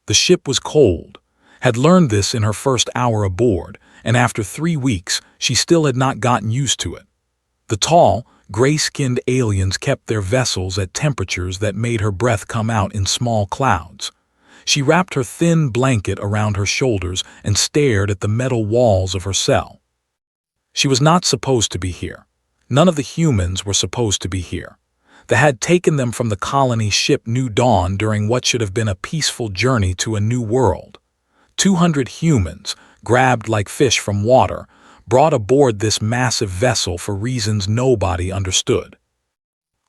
The ship was cold, had learned this in her first hour aboard, and after 3 weeks she still had not gotten used to it. The tall, gray-skinned aliens kept their vessels at temperatures that made her breath come out in small clouds. She wrapped her thin blanket around her shoulders and stared at the metal walls of her cell. She was not supposed to be here. None of the humans were supposed to be here. They had taken them from the colony ship New Dawn during what should have been a peaceful journey to a new world. 200 humans, grabbed like fish from water, brought aboard this massive vessel for reasons nobody understood.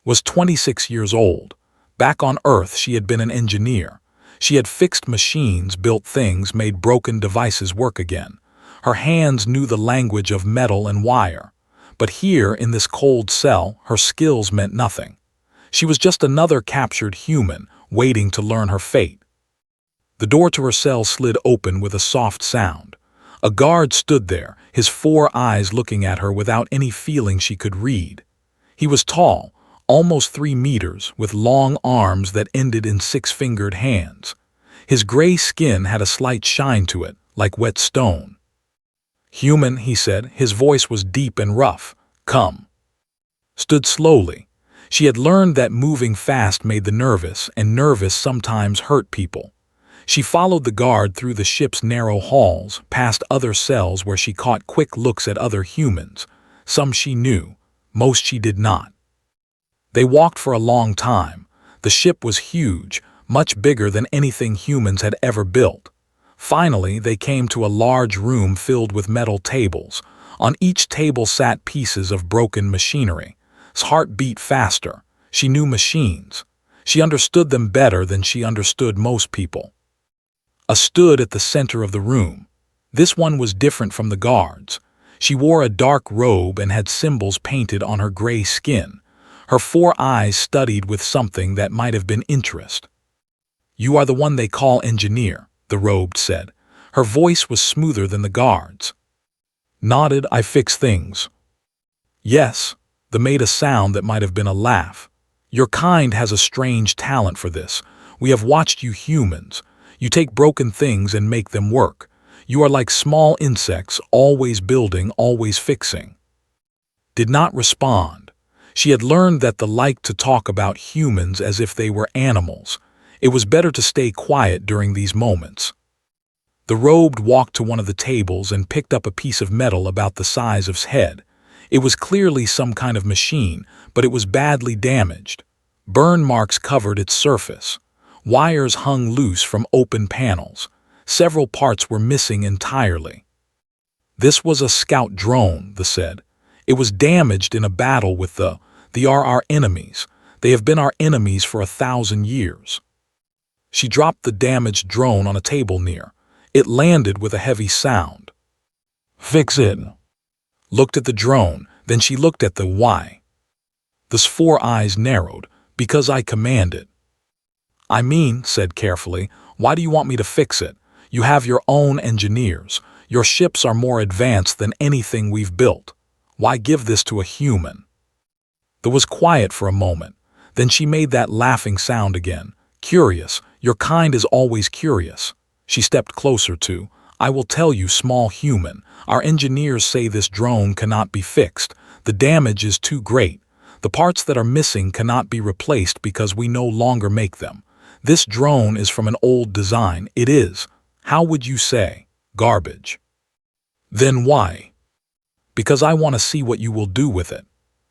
Was 26 years old. Back on Earth she had been an engineer. She had fixed machines, built things, made broken devices work again. Her hands knew the language of metal and wire. But here, in this cold cell, her skills meant nothing. She was just another captured human, waiting to learn her fate. The door to her cell slid open with a soft sound. A guard stood there, his 4 eyes looking at her without any feeling she could read. He was tall, almost 3 meters, with long arms that ended in 6-fingered hands. His gray skin had a slight shine to it, like wet stone. "Human," he said, his voice was deep and rough. "Come." Stood slowly. She had learned that moving fast made the nervous, and nervous sometimes hurt people. She followed the guard through the ship's narrow halls, past other cells where she caught quick looks at other humans. Some she knew, most she did not. They walked for a long time. The ship was huge, much bigger than anything humans had ever built. Finally, they came to a large room filled with metal tables. On each table sat pieces of broken machinery. His heart beat faster. She knew machines. She understood them better than she understood most people. A stood at the center of the room. This one was different from the guards. She wore a dark robe and had symbols painted on her gray skin. Her 4 eyes studied with something that might have been interest. "You are the one they call engineer," the robed said. Her voice was smoother than the guards. Nodded. "I fix things." "Yes." They made a sound that might have been a laugh. "Your kind has a strange talent for this. We have watched you humans. You take broken things and make them work. You are like small insects, always building, always fixing." Did not respond. She had learned that they liked to talk about humans as if they were animals. It was better to stay quiet during these moments. The robed walked to one of the tables and picked up a piece of metal about the size of his head. It was clearly some kind of machine, but it was badly damaged. Burn marks covered its surface. Wires hung loose from open panels. Several parts were missing entirely. "This was a scout drone," they said. "It was damaged in a battle with the are our enemies. They have been our enemies for 1,000 years." She dropped the damaged drone on a table near. It landed with a heavy sound. "Fix it." Looked at the drone, then she looked at the why. Those 4 eyes narrowed. "Because I command it." "I mean," said carefully, "why do you want me to fix it? You have your own engineers. Your ships are more advanced than anything we've built. Why give this to a human?" There was quiet for a moment. Then she made that laughing sound again. "Curious. Your kind is always curious." She stepped closer to, "I will tell you, small human. Our engineers say this drone cannot be fixed. The damage is too great. The parts that are missing cannot be replaced because we no longer make them. This drone is from an old design. It is, how would you say, garbage." "Then why?" "Because I want to see what you will do with it."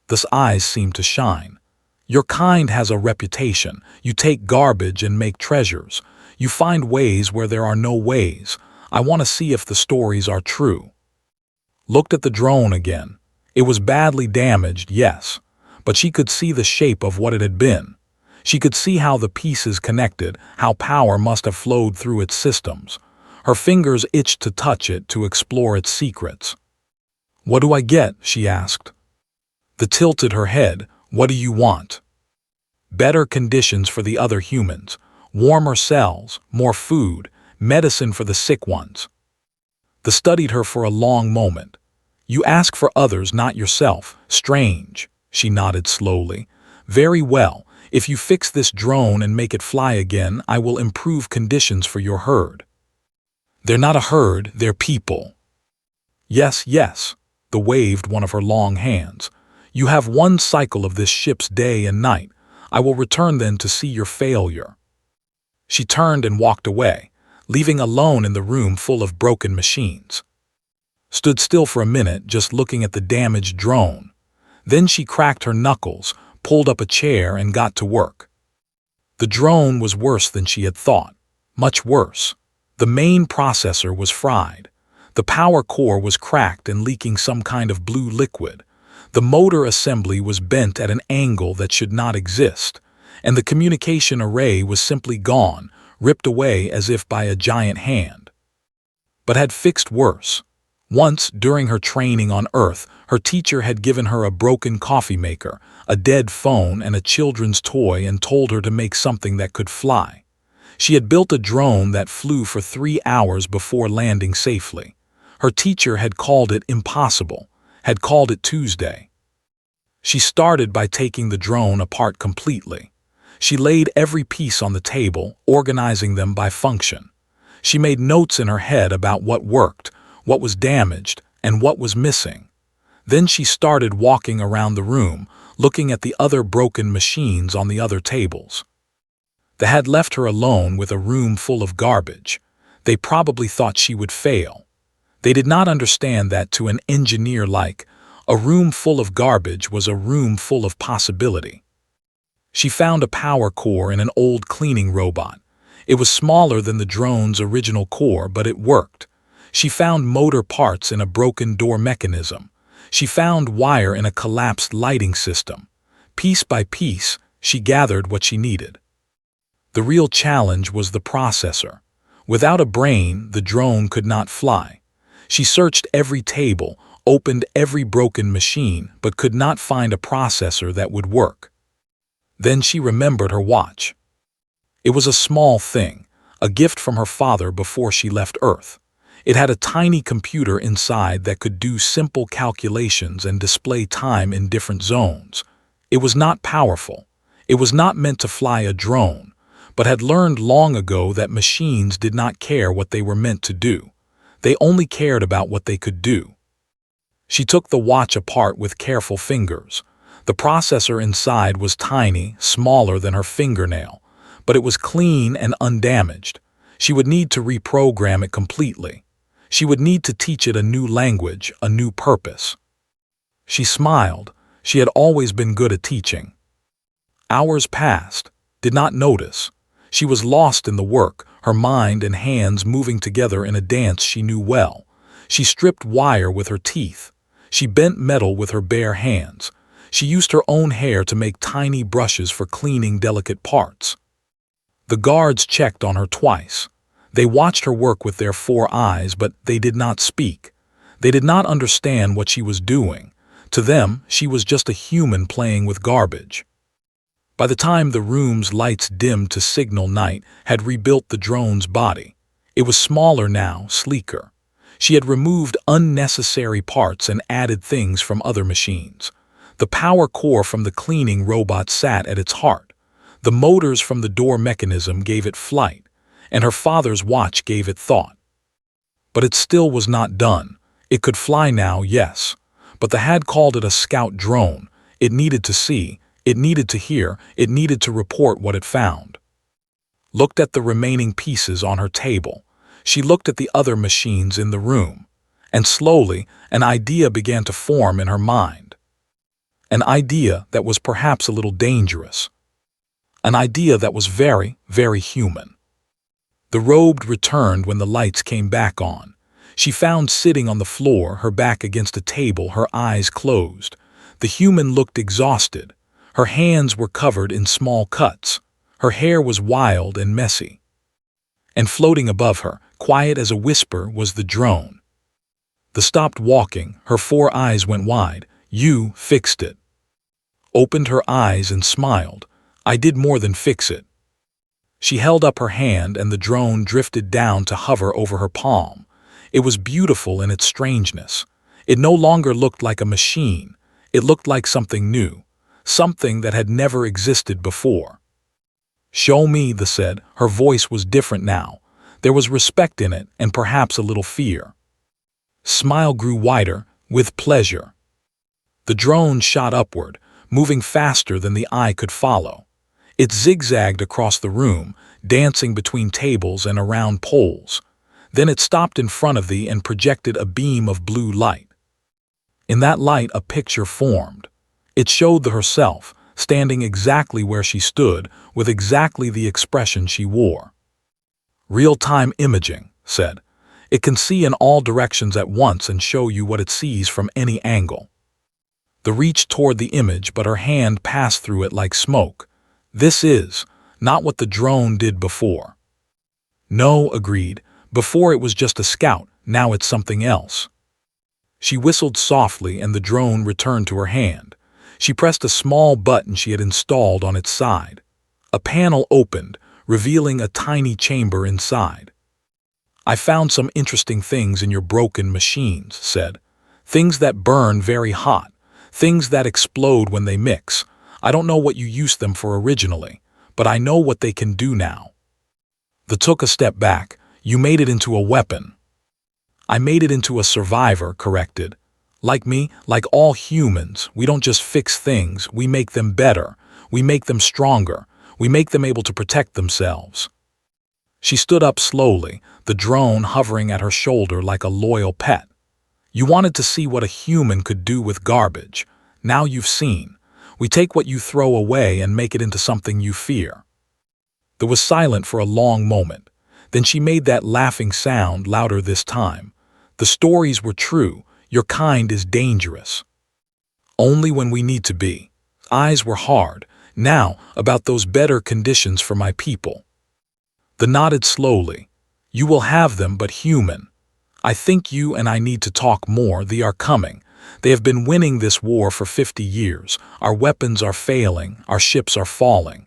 Those eyes seemed to shine. "Your kind has a reputation. You take garbage and make treasures. You find ways where there are no ways. I want to see if the stories are true." Looked at the drone again. It was badly damaged, yes, but she could see the shape of what it had been. She could see how the pieces connected, how power must have flowed through its systems. Her fingers itched to touch it, to explore its secrets. "What do I get?" she asked. They tilted her head. "What do you want?" "Better conditions for the other humans. Warmer cells, more food, medicine for the sick ones." They studied her for a long moment. "You ask for others, not yourself. Strange." She nodded slowly. "Very well. If you fix this drone and make it fly again, I will improve conditions for your herd." "They're not a herd, they're people." "Yes, yes," the waved one of her long hands. "You have one cycle of this ship's day and night. I will return then to see your failure." She turned and walked away, leaving alone in the room full of broken machines. Stood still for a minute, just looking at the damaged drone. Then she cracked her knuckles, pulled up a chair, and got to work. The drone was worse than she had thought. Much worse. The main processor was fried. The power core was cracked and leaking some kind of blue liquid. The motor assembly was bent at an angle that should not exist, and the communication array was simply gone, ripped away as if by a giant hand. But had fixed worse. Once, during her training on Earth, her teacher had given her a broken coffee maker, a dead phone, and a children's toy and told her to make something that could fly. She had built a drone that flew for 3 hours before landing safely. Her teacher had called it impossible, had called it Tuesday. She started by taking the drone apart completely. She laid every piece on the table, organizing them by function. She made notes in her head about what worked, what was damaged, and what was missing. Then she started walking around the room, looking at the other broken machines on the other tables. They had left her alone with a room full of garbage. They probably thought she would fail. They did not understand that to an engineer a room full of garbage was a room full of possibility. She found a power core in an old cleaning robot. It was smaller than the drone's original core, but it worked. She found motor parts in a broken door mechanism. She found wire in a collapsed lighting system. Piece by piece, she gathered what she needed. The real challenge was the processor. Without a brain, the drone could not fly. She searched every table, opened every broken machine, but could not find a processor that would work. Then she remembered her watch. It was a small thing, a gift from her father before she left Earth. It had a tiny computer inside that could do simple calculations and display time in different zones. It was not powerful. It was not meant to fly a drone, but had learned long ago that machines did not care what they were meant to do. They only cared about what they could do. She took the watch apart with careful fingers. The processor inside was tiny, smaller than her fingernail, but it was clean and undamaged. She would need to reprogram it completely. She would need to teach it a new language, a new purpose. She smiled. She had always been good at teaching. Hours passed, did not notice. She was lost in the work, her mind and hands moving together in a dance she knew well. She stripped wire with her teeth. She bent metal with her bare hands. She used her own hair to make tiny brushes for cleaning delicate parts. The guards checked on her twice. They watched her work with their 4 eyes, but they did not speak. They did not understand what she was doing. To them, she was just a human playing with garbage. By the time the room's lights dimmed to signal night, had rebuilt the drone's body. It was smaller now, sleeker. She had removed unnecessary parts and added things from other machines. The power core from the cleaning robot sat at its heart. The motors from the door mechanism gave it flight, and her father's watch gave it thought. But it still was not done. It could fly now, yes, but they had called it a scout drone. It needed to see, it needed to hear, it needed to report what it found. Looked at the remaining pieces on her table. She looked at the other machines in the room, and slowly an idea began to form in her mind. An idea that was perhaps a little dangerous. An idea that was very, very human. The robed returned when the lights came back on. She found sitting on the floor, her back against a table, her eyes closed. The human looked exhausted. Her hands were covered in small cuts. Her hair was wild and messy. And floating above her, quiet as a whisper, was the drone. The stopped walking, her 4 eyes went wide. "You fixed it." Opened her eyes and smiled. "I did more than fix it." She held up her hand and the drone drifted down to hover over her palm. It was beautiful in its strangeness. It no longer looked like a machine. It looked like something new. something that had never existed before. "Show me," the said. Her voice was different now. There was respect in it and perhaps a little fear. Smile grew wider, with pleasure. The drone shot upward, moving faster than the eye could follow. It zigzagged across the room, dancing between tables and around poles. Then it stopped in front of thee and projected a beam of blue light. In that light a picture formed. It showed herself, standing exactly where she stood, with exactly the expression she wore. "Real-time imaging," said. "It can see in all directions at once and show you what it sees from any angle." The reach toward the image, but her hand passed through it like smoke. "This is not what the drone did before." "No," agreed. "Before it was just a scout, now it's something else." She whistled softly and the drone returned to her hand. She pressed a small button she had installed on its side. A panel opened, revealing a tiny chamber inside. "I found some interesting things in your broken machines," said. "Things that burn very hot, things that explode when they mix. I don't know what you used them for originally, but I know what they can do now." They took a step back. "You made it into a weapon." "I made it into a survivor," corrected. "Like me, like all humans, we don't just fix things, we make them better, we make them stronger, we make them able to protect themselves." She stood up slowly, the drone hovering at her shoulder like a loyal pet. "You wanted to see what a human could do with garbage. Now you've seen. We take what you throw away and make it into something you fear." There was silent for a long moment. Then she made that laughing sound, louder this time. "The stories were true. Your kind is dangerous. Only when we need to be." Eyes were hard. "Now, about those better conditions for my people." They nodded slowly. "You will have them, but human. I think you and I need to talk more. They are coming. They have been winning this war for 50 years. Our weapons are failing. Our ships are falling."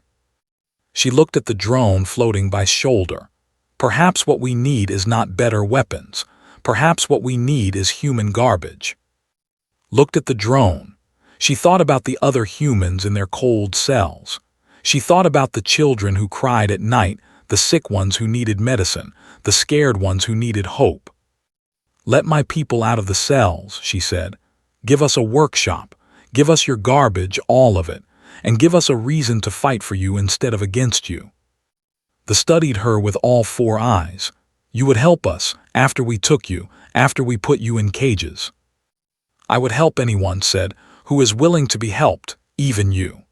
She looked at the drone floating by shoulder. "Perhaps what we need is not better weapons. Perhaps what we need is human garbage." Looked at the drone. She thought about the other humans in their cold cells. She thought about the children who cried at night, the sick ones who needed medicine, the scared ones who needed hope. "Let my people out of the cells," she said. "Give us a workshop. Give us your garbage, all of it, and give us a reason to fight for you instead of against you." They studied her with all four eyes. "You would help us, after we took you, after we put you in cages." "I would help anyone," said, "who is willing to be helped, even you."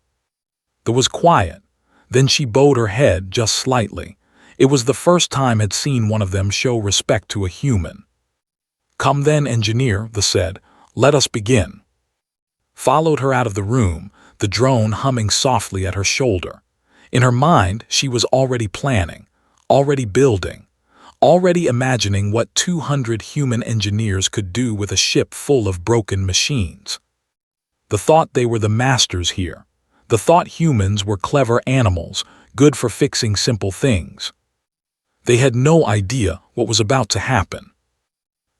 There was quiet. Then she bowed her head just slightly. It was the first time had seen one of them show respect to a human. "Come then, engineer," they said. "Let us begin." Followed her out of the room, the drone humming softly at her shoulder. In her mind, she was already planning, already building, already imagining what 200 human engineers could do with a ship full of broken machines. The thought they were the masters here. The thought humans were clever animals, good for fixing simple things. They had no idea what was about to happen.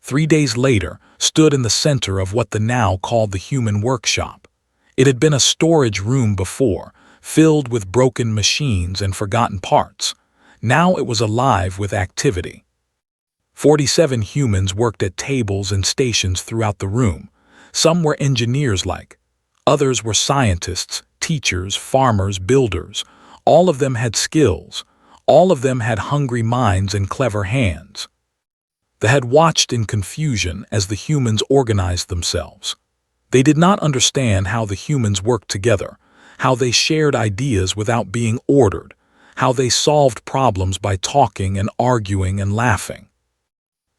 3 days later, stood in the center of what they now called the human workshop. It had been a storage room before, filled with broken machines and forgotten parts. Now it was alive with activity. 47 humans worked at tables and stations throughout the room. Some were engineers-like. Others were scientists, teachers, farmers, builders. All of them had skills. All of them had hungry minds and clever hands. They had watched in confusion as the humans organized themselves. They did not understand how the humans worked together, how they shared ideas without being ordered, how they solved problems by talking and arguing and laughing.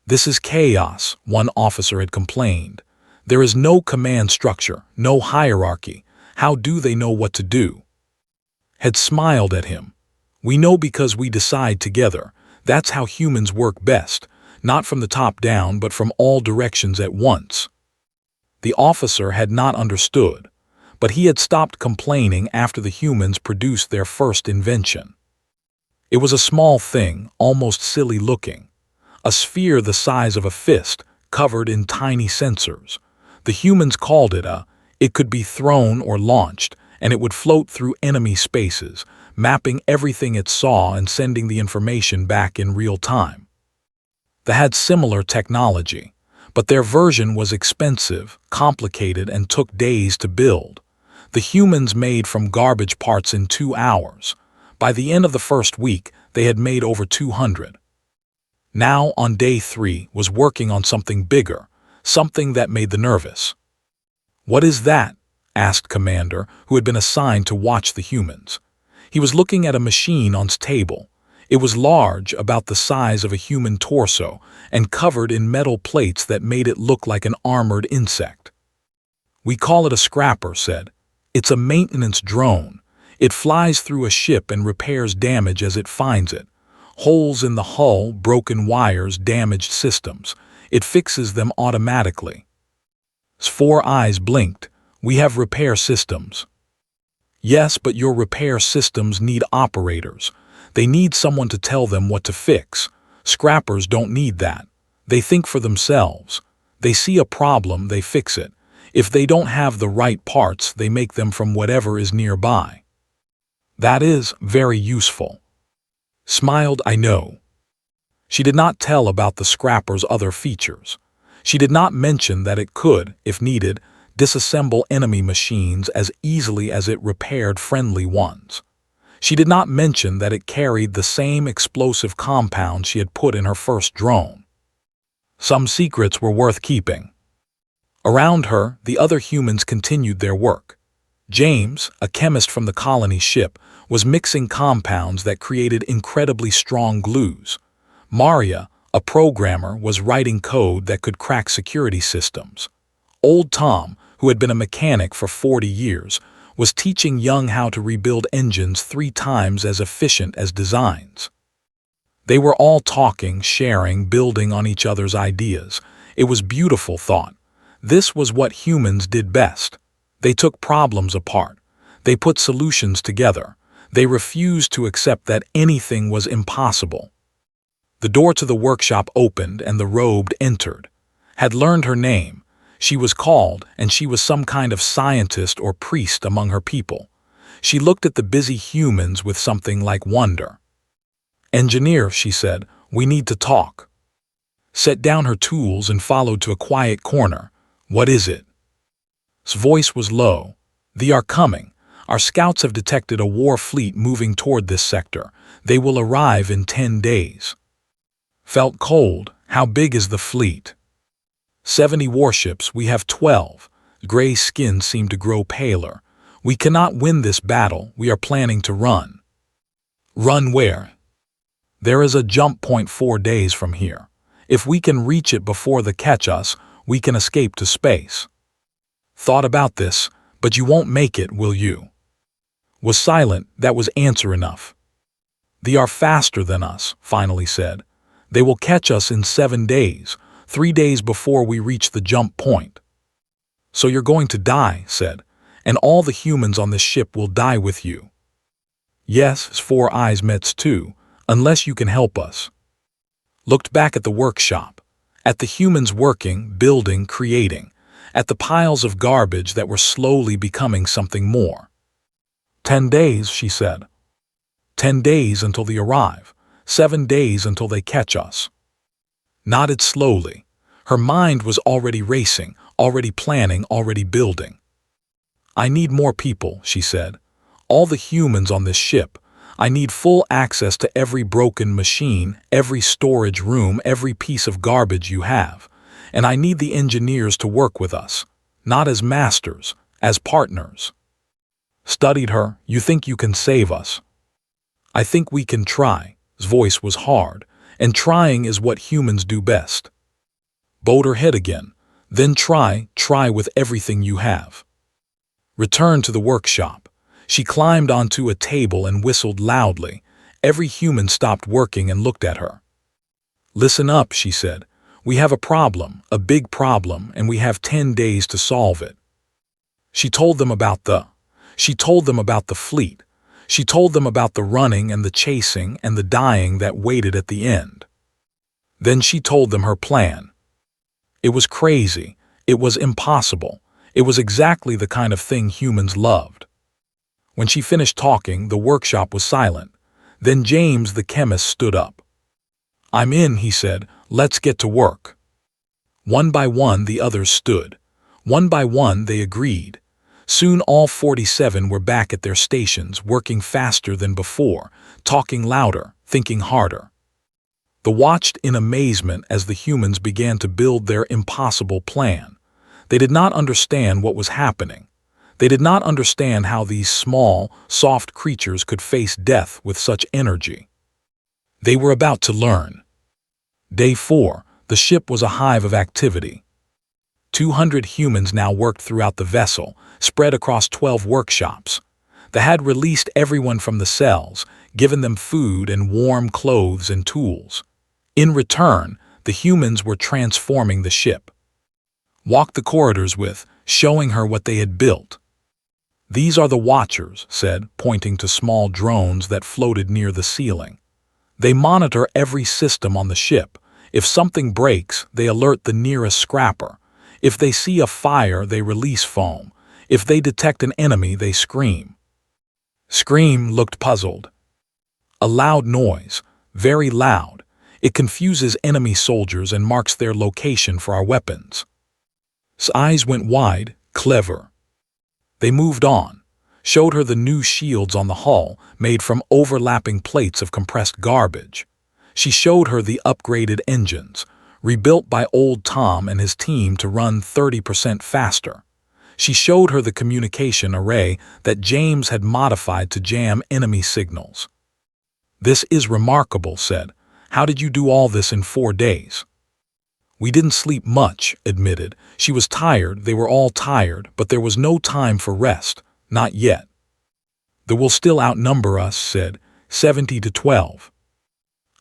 "This is chaos," one officer had complained. "There is no command structure, no hierarchy. How do they know what to do?" Had smiled at him. "We know because we decide together. That's how humans work best, not from the top down but from all directions at once." The officer had not understood, but he had stopped complaining after the humans produced their first invention. It was a small thing, almost silly looking. A sphere the size of a fist, covered in tiny sensors. The humans called it it could be thrown or launched, and it would float through enemy spaces, mapping everything it saw and sending the information back in real time. They had similar technology, but their version was expensive, complicated, and took days to build. The humans made from garbage parts in 2 hours. By the end of the first week, they had made over 200. Now, on day 3, was working on something bigger, something that made them nervous. "What is that?" asked Commander, who had been assigned to watch the humans. He was looking at a machine on his table. It was large, about the size of a human torso, and covered in metal plates that made it look like an armored insect. "We call it a scrapper," said. "It's a maintenance drone. It flies through a ship and repairs damage as it finds it. Holes in the hull, broken wires, damaged systems. It fixes them automatically." His 4 eyes blinked. "We have repair systems." "Yes, but your repair systems need operators. They need someone to tell them what to fix. Scrappers don't need that. They think for themselves. They see a problem, they fix it. If they don't have the right parts, they make them from whatever is nearby." "That is very useful." Smiled, "I know." She did not tell about the scrapper's other features. She did not mention that it could, if needed, disassemble enemy machines as easily as it repaired friendly ones. She did not mention that it carried the same explosive compound she had put in her first drone. Some secrets were worth keeping. Around her, the other humans continued their work. James, a chemist from the colony ship, was mixing compounds that created incredibly strong glues. Maria, a programmer, was writing code that could crack security systems. Old Tom, who had been a mechanic for 40 years, was teaching Young how to rebuild engines 3 times as efficient as designs. They were all talking, sharing, building on each other's ideas. It was beautiful thought. This was what humans did best. They took problems apart. They put solutions together. They refused to accept that anything was impossible. The door to the workshop opened and the robed entered. Had learned her name. She was called, and she was some kind of scientist or priest among her people. She looked at the busy humans with something like wonder. "Engineer," she said, "we need to talk." Set down her tools and followed to a quiet corner. "What is it?" His voice was low. "They are coming. Our scouts have detected a war fleet moving toward this sector. They will arrive in 10 days. Felt cold. "How big is the fleet?" 70 warships, we have 12. Gray skin seemed to grow paler. "We cannot win this battle, we are planning to run." "Run where?" "There is a jump point 4 days from here. If we can reach it before they catch us, we can escape to space." "Thought about this, but you won't make it, will you?" Was silent, that was answer enough. "They are faster than us," finally said. "They will catch us in 7 days. 3 days before we reach the jump point." "So you're going to die," said, "and all the humans on this ship will die with you." "Yes," his 4 eyes met too, "unless you can help us." Looked back at the workshop, at the humans working, building, creating, at the piles of garbage that were slowly becoming something more. 10 days, she said. 10 days until they arrive. 7 days until they catch us. Nodded slowly. Her mind was already racing, already planning, already building. "I need more people," she said. "All the humans on this ship. I need full access to every broken machine, every storage room, every piece of garbage you have. And I need the engineers to work with us, not as masters, as partners." Studied her. "You think you can save us?" "I think we can try." His voice was hard, and trying is what humans do best. Bowed her head again. "Then try with everything you have." Returned to the workshop. She climbed onto a table and whistled loudly. Every human stopped working and looked at her. "Listen up," she said. "We have a problem, a big problem, and we have 10 days to solve it." She told them about the fleet. She told them about the running and the chasing and the dying that waited at the end. Then she told them her plan. It was crazy. It was impossible. It was exactly the kind of thing humans loved. When she finished talking, the workshop was silent. Then James, the chemist, stood up. "I'm in," he said. "Let's get to work." One by one, the others stood. One by one, they agreed. Soon all 47 were back at their stations, working faster than before, talking louder, thinking harder. They watched in amazement as the humans began to build their impossible plan. They did not understand what was happening. They did not understand how these small, soft creatures could face death with such energy. They were about to learn. Day 4, the ship was a hive of activity. 200 humans now worked throughout the vessel, spread across 12 workshops. They had released everyone from the cells, given them food and warm clothes and tools. In return, the humans were transforming the ship. Walked the corridors with, showing her what they had built. "These are the Watchers," said, pointing to small drones that floated near the ceiling. "They monitor every system on the ship. If something breaks, they alert the nearest scrapper. If they see a fire, they release foam. If they detect an enemy, they scream." Scream looked puzzled. "A loud noise, very loud. It confuses enemy soldiers and marks their location for our weapons." His eyes went wide. "Clever." They moved on, showed her the new shields on the hull, made from overlapping plates of compressed garbage. She showed her the upgraded engines, rebuilt by old Tom and his team to run 30% faster. She showed her the communication array that James had modified to jam enemy signals. "This is remarkable," said. "How did you do all this in 4 days?" "We didn't sleep much," admitted. She was tired, they were all tired, but there was no time for rest, not yet. "They will still outnumber us," said, 70 to 12.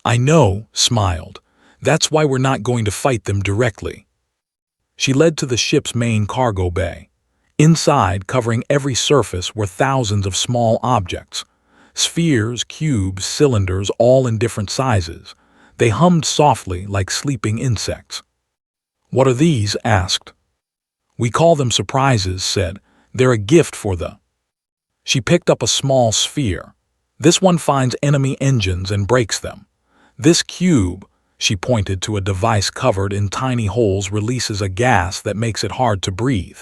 "I know," smiled. "That's why we're not going to fight them directly." She led to the ship's main cargo bay. Inside, covering every surface, were thousands of small objects. Spheres, cubes, cylinders, all in different sizes. They hummed softly like sleeping insects. "What are these?" asked. "We call them surprises," said. "They're a gift for the—" She picked up a small sphere. "This one finds enemy engines and breaks them. This cube," she pointed to a device covered in tiny holes, "releases a gas that makes it hard to breathe.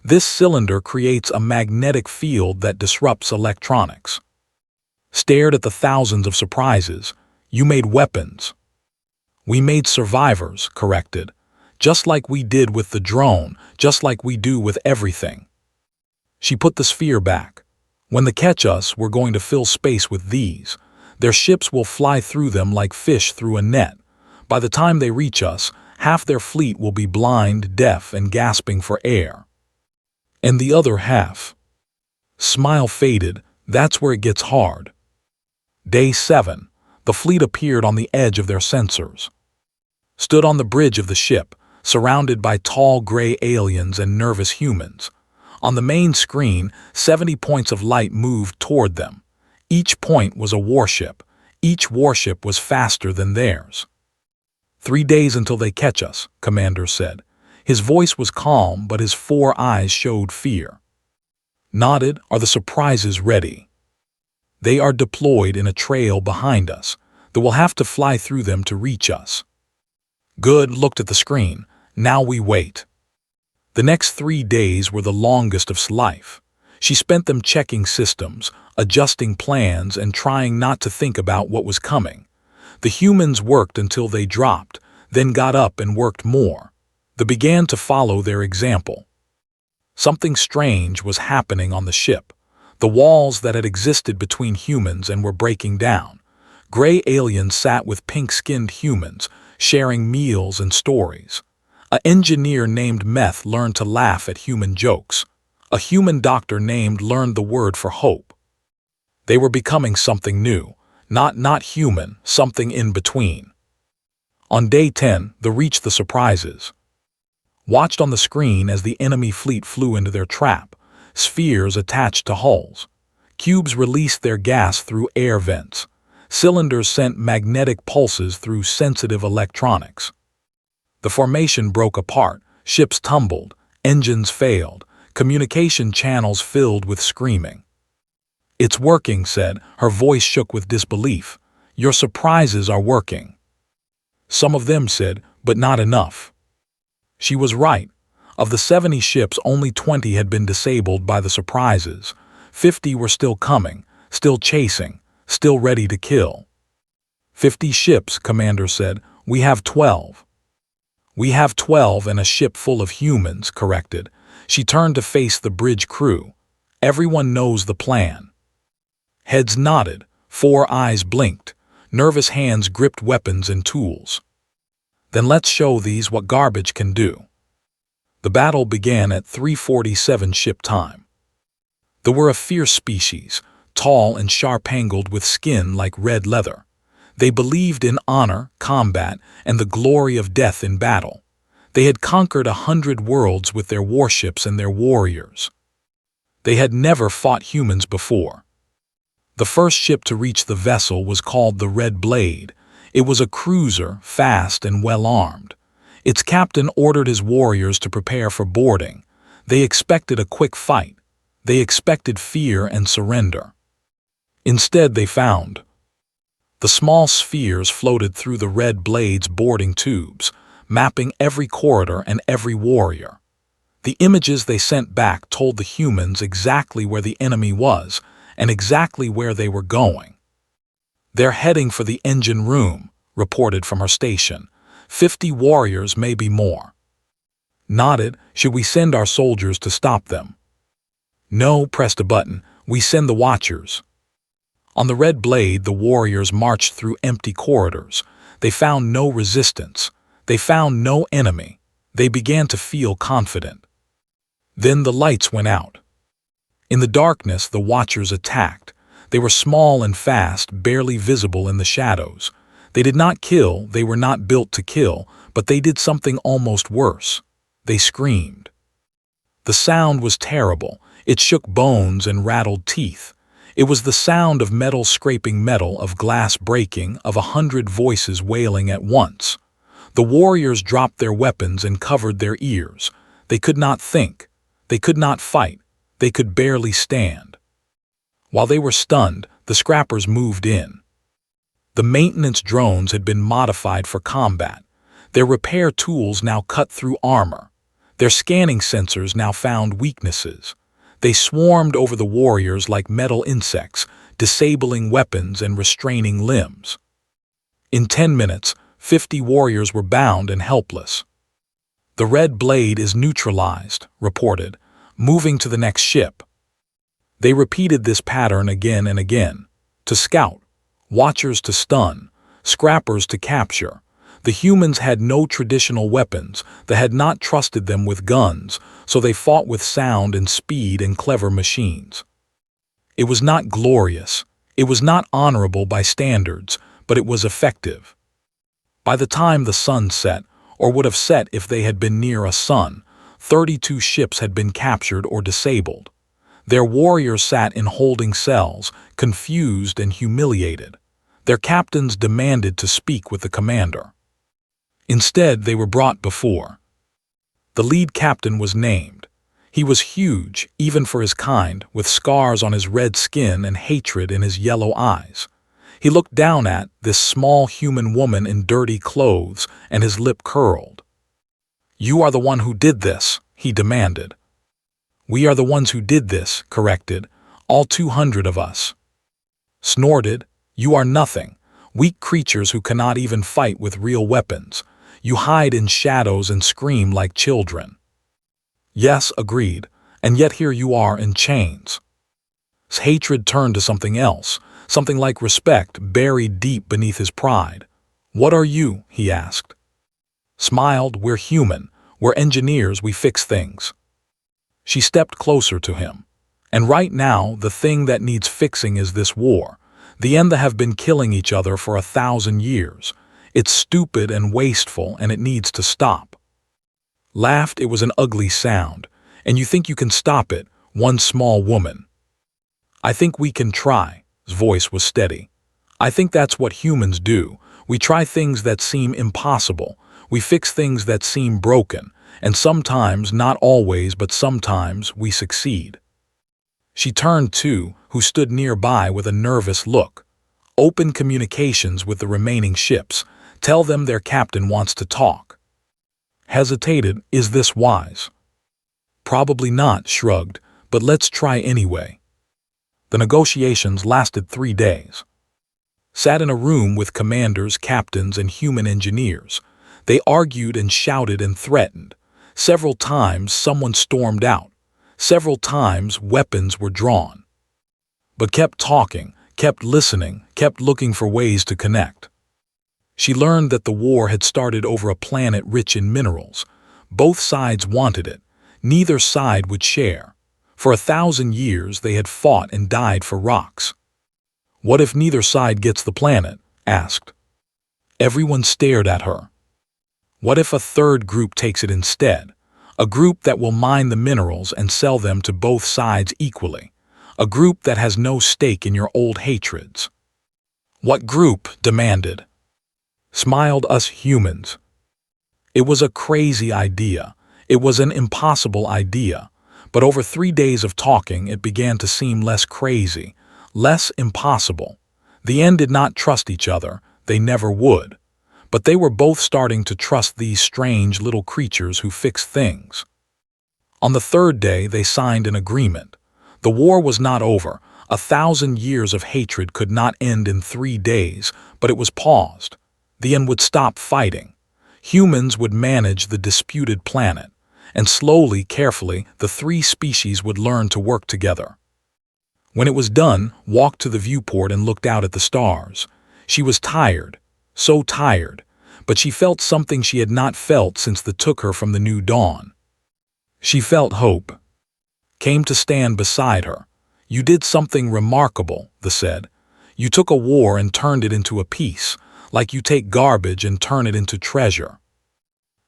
This cylinder creates a magnetic field that disrupts electronics." Stared at the thousands of surprises. "You made weapons." "We made survivors," corrected. "Just like we did with the drone, just like we do with everything." She put the sphere back. "When they catch us, we're going to fill space with these. Their ships will fly through them like fish through a net. By the time they reach us, half their fleet will be blind, deaf, and gasping for air. And the other half—" Smile faded. "That's where it gets hard." Day 7. The fleet appeared on the edge of their sensors. Stood on the bridge of the ship, surrounded by tall gray aliens and nervous humans. On the main screen, 70 points of light moved toward them. Each point was a warship. Each warship was faster than theirs. "3 days until they catch us," Commander said. His voice was calm, but his 4 eyes showed fear. Nodded. "Are the surprises ready?" "They are deployed in a trail behind us. They will have to fly through them to reach us." Good. Looked at the screen. "Now we wait." The next 3 days were the longest of his life. She spent them checking systems, adjusting plans, and trying not to think about what was coming. The humans worked until they dropped, then got up and worked more. They began to follow their example. Something strange was happening on the ship. The walls that had existed between humans and were breaking down. Gray aliens sat with pink-skinned humans, sharing meals and stories. An engineer named Meth learned to laugh at human jokes. A human doctor named learned the word for hope. They were becoming something new. Not human, something in between. On day 10, they reached the surprises. Watched on the screen as the enemy fleet flew into their trap. Spheres attached to hulls. Cubes released their gas through air vents. Cylinders sent magnetic pulses through sensitive electronics. The formation broke apart. Ships tumbled. Engines failed. Communication channels filled with screaming. "It's working," said. Her voice shook with disbelief. "Your surprises are working." "Some of them," said, "but not enough." She was right. Of the 70 ships, only 20 had been disabled by the surprises. 50 were still coming, still chasing, still ready to kill. 50 ships, Commander said. "We have 12. "We have 12 and a ship full of humans," corrected. She turned to face the bridge crew. "Everyone knows the plan." Heads nodded, 4 eyes blinked, nervous hands gripped weapons and tools. "Then let's show these what garbage can do." The battle began at 3:47 ship time. They were a fierce species, tall and sharp-angled with skin like red leather. They believed in honor, combat, and the glory of death in battle. They had conquered 100 worlds with their warships and their warriors. They had never fought humans before. The first ship to reach the vessel was called the Red Blade. It was a cruiser, fast and well-armed. Its captain ordered his warriors to prepare for boarding. They expected a quick fight. They expected fear and surrender. Instead, they found the small spheres floated through the Red Blade's boarding tubes, mapping every corridor and every warrior. The images they sent back told the humans exactly where the enemy was and exactly where they were going. "They're heading for the engine room," reported from her station. 50 warriors, maybe more. Nodded. "Should we send our soldiers to stop them?" "No," pressed a button. "We send the watchers." On the Red Blade, the warriors marched through empty corridors. They found no resistance. They found no enemy. They began to feel confident. Then the lights went out. In the darkness, the watchers attacked. They were small and fast, barely visible in the shadows. They did not kill, they were not built to kill, but they did something almost worse. They screamed. The sound was terrible. It shook bones and rattled teeth. It was the sound of metal scraping metal, of glass breaking, of 100 voices wailing at once. The warriors dropped their weapons and covered their ears. They could not think. They could not fight. They could barely stand. While they were stunned, the scrappers moved in. The maintenance drones had been modified for combat. Their repair tools now cut through armor. Their scanning sensors now found weaknesses. They swarmed over the warriors like metal insects, disabling weapons and restraining limbs. In 10 minutes, 50 warriors were bound and helpless. "The Red Blade is neutralized," reported, moving to the next ship. They repeated this pattern again and again. To scout, watchers to stun, scrappers to capture. The humans had no traditional weapons. They had not trusted them with guns, so they fought with sound and speed and clever machines. It was not glorious. It was not honorable by standards, but it was effective. By the time the sun set, or would have set if they had been near a sun, 32 ships had been captured or disabled. Their warriors sat in holding cells, confused and humiliated. Their captains demanded to speak with the commander. Instead, they were brought before. The lead captain was named. He was huge, even for his kind, with scars on his red skin and hatred in his yellow eyes. He looked down at this small human woman in dirty clothes, and his lip curled. "You are the one who did this," he demanded. "We are the ones who did this," corrected, "all 200 of us." Snorted. "You are nothing, weak creatures who cannot even fight with real weapons. You hide in shadows and scream like children." "Yes," agreed, "and yet here you are in chains." His hatred turned to something else, something like respect buried deep beneath his pride. "What are you?" he asked. Smiled. "We're human. We're engineers. We fix things." She stepped closer to him. "And right now, the thing that needs fixing is this war. The Enda have been killing each other for 1,000 years. It's stupid and wasteful, and it needs to stop." Laughed. "It was an ugly sound. And you think you can stop it, one small woman?" "I think we can try." His voice was steady. "I think that's what humans do. We try things that seem impossible. We fix things that seem broken. And sometimes, not always, but sometimes, we succeed." She turned to, who stood nearby with a nervous look. Open communications with the remaining ships. Tell them their captain wants to talk. Hesitated, is this wise? Probably not, shrugged, but let's try anyway. The negotiations lasted 3 days. Sat in a room with commanders, captains, and human engineers. They argued and shouted and threatened. Several times someone stormed out. Several times weapons were drawn. But kept talking, kept listening, kept looking for ways to connect. She learned that the war had started over a planet rich in minerals. Both sides wanted it. Neither side would share. For 1,000 years they had fought and died for rocks. What if neither side gets the planet? Asked. Everyone stared at her. What if a third group takes it instead? A group that will mine the minerals and sell them to both sides equally. A group that has no stake in your old hatreds. What group? Demanded. Smiled, us humans. It was a crazy idea. It was an impossible idea. But over 3 days of talking, it began to seem less crazy, less impossible. The end did not trust each other. They never would. But they were both starting to trust these strange little creatures who fix things. On the 3rd day, they signed an agreement. The war was not over. 1,000 years of hatred could not end in 3 days, but it was paused. The end would stop fighting. Humans would manage the disputed planet, and slowly, carefully, the 3 species would learn to work together. When it was done, walked to the viewport and looked out at the stars. She was tired, so tired, but she felt something she had not felt since they took her from the new dawn. She felt hope. Came to stand beside her. You did something remarkable, they said. You took a war and turned it into a peace, like you take garbage and turn it into treasure.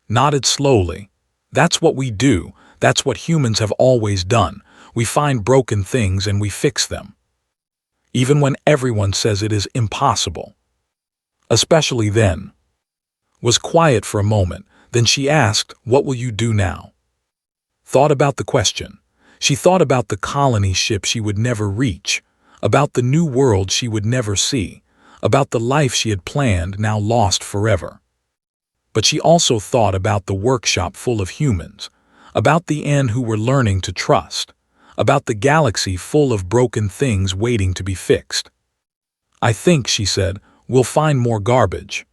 Nodded slowly. That's what we do. That's what humans have always done. We find broken things and we fix them. Even when everyone says it is impossible. Especially then. Was quiet for a moment, then she asked, what will you do now? Thought about the question. She thought about the colony ship she would never reach, about the new world she would never see, about the life she had planned now lost forever. But she also thought about the workshop full of humans, about the N who were learning to trust, about the galaxy full of broken things waiting to be fixed. I think, she said, we'll find more garbage.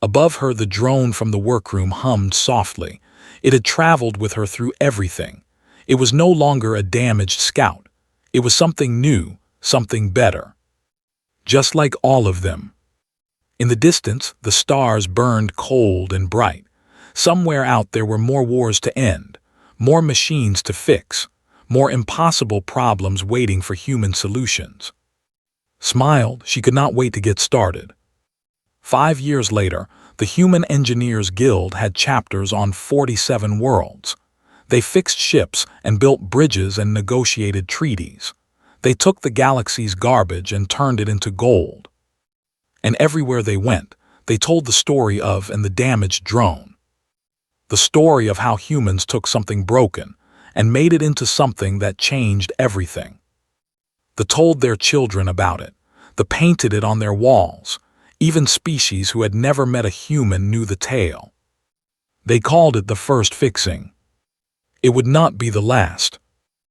Above her, the drone from the workroom hummed softly. It had traveled with her through everything. It was no longer a damaged scout. It was something new, something better. Just like all of them. In the distance, the stars burned cold and bright. Somewhere out there were more wars to end, more machines to fix, more impossible problems waiting for human solutions. Smiled, she could not wait to get started. 5 years later, the Human Engineers Guild had chapters on 47 worlds. They fixed ships and built bridges and negotiated treaties. They took the galaxy's garbage and turned it into gold. And everywhere they went, they told the story of and the damaged drone. The story of how humans took something broken and made it into something that changed everything. They told their children about it. They painted it on their walls. Even species who had never met a human knew the tale. They called it the first fixing. It would not be the last.